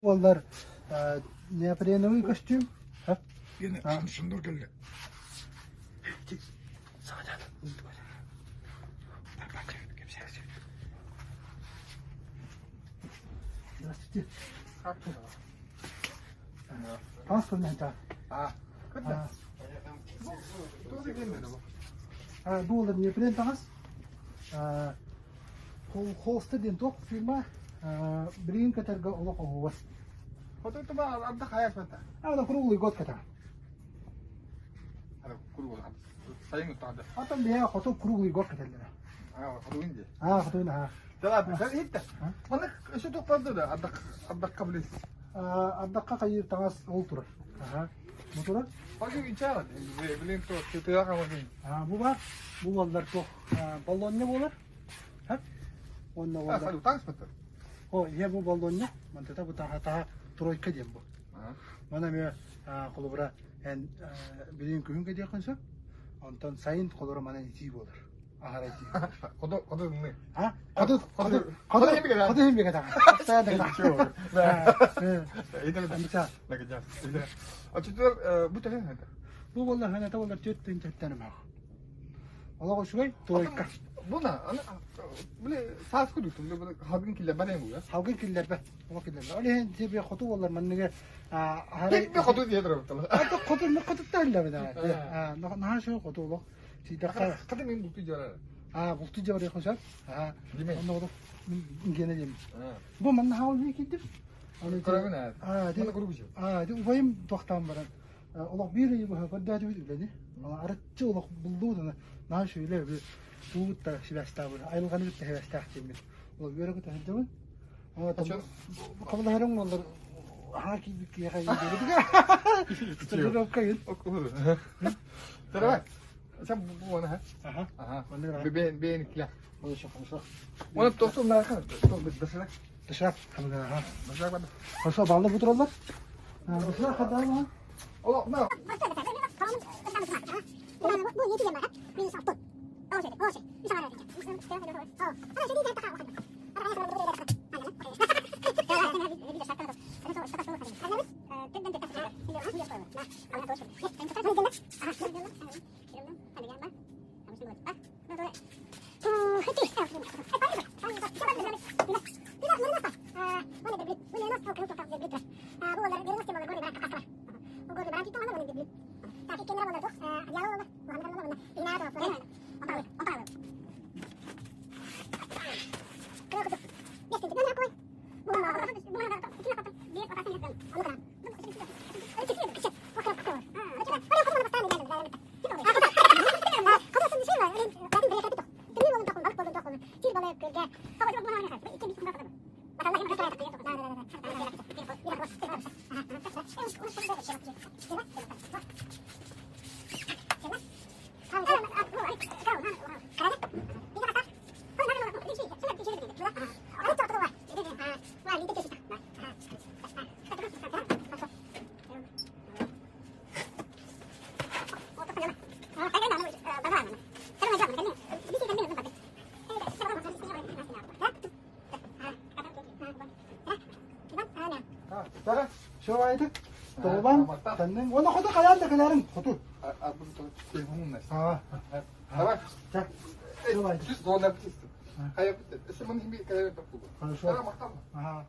Onlar неопреновый костюм. Ha? Yine şundur geldi. Sağdan. Здравствуйте. Паспорт надо. Kıta. Doğru gelmedi bu. Bu olur неопрен тагыз. Холсты ден ток фирма. Брин катерга олок овас. Foto itu mah ada kayak mata. Ada круглый год ката. Ada kurus. Saya nggak tahu ada. Атам бия хото круглый год катерлер. Foto ini. Хото на. Tabii ben hiç. Bana şu topladı da ada kabul et. Аддакка кайыр тагыз ол турар. Bu турар. Pagi bicara. Bilin tuh kita akan mungkin. Bu var. Bu ballar to. Balon ne bolar? Ha? Onda Ah, ballar. selalu tangis betul. O ya bu balon ne? Mantata bu ta тройка дем bu. Mana me колубра en bilin күн ке дяканса. Антон сайын колубра мана ити болар. Ахара ити. Kodu ne? Ha? Kodu hembe Kodu hembe kata. Saya da. İyi de Amca. ne kadar. Açıkçası bu tane ne? Bu ballar hana ta ballar tötten tötten ma. Allah koşuy тройка. Buna ana böyle saz kuduktum böyle habin kille bana bu ya. Havgın killer be. O killer. Öyle tibi kodu ballar manne Hep bir kodu diye duruyor tabii. Ata kodu ne kodu tayla beda. Na şu kodu lo. Sidaka. Kadın benim bu ticara. Bultu jabari koşar. Değil mi? Onu gene dem. Bu man hawl ne kidir? Onu Karamin ha. de. Bana grubu şey. De ubayım doktan baran. Allah bir yıl bu kadar da bildi. Aratçı olak buldu da. Na şöyle bir bu da şivasta bu. Aylganı bitti şivasta demiş. O göre ko tahadın. Ama tabii kabul herang onlar haki bir kiye kayın dedi. Tutuyor kayın. Oku. Terus. Sen bu mana ha? Aha. Ben kila. O şaka. Onu tosum ne kan? Tosum dışarı. Dışarı. Hamdana. Dışarı bana. Koşa bağlı bu durumlar. Dışarı kadar mı? Allah ne? Tara, şu aydı. Doğuban, senden. Onu kodu kayan da kalarım. Kodu. Bu telefonum ne? Tamam. Çak. Şu aydı. Düz doğru yapıyorsun. Hayır, sen bana bir kere yapıyorsun. Konuşalım. Sana bakalım. Aha.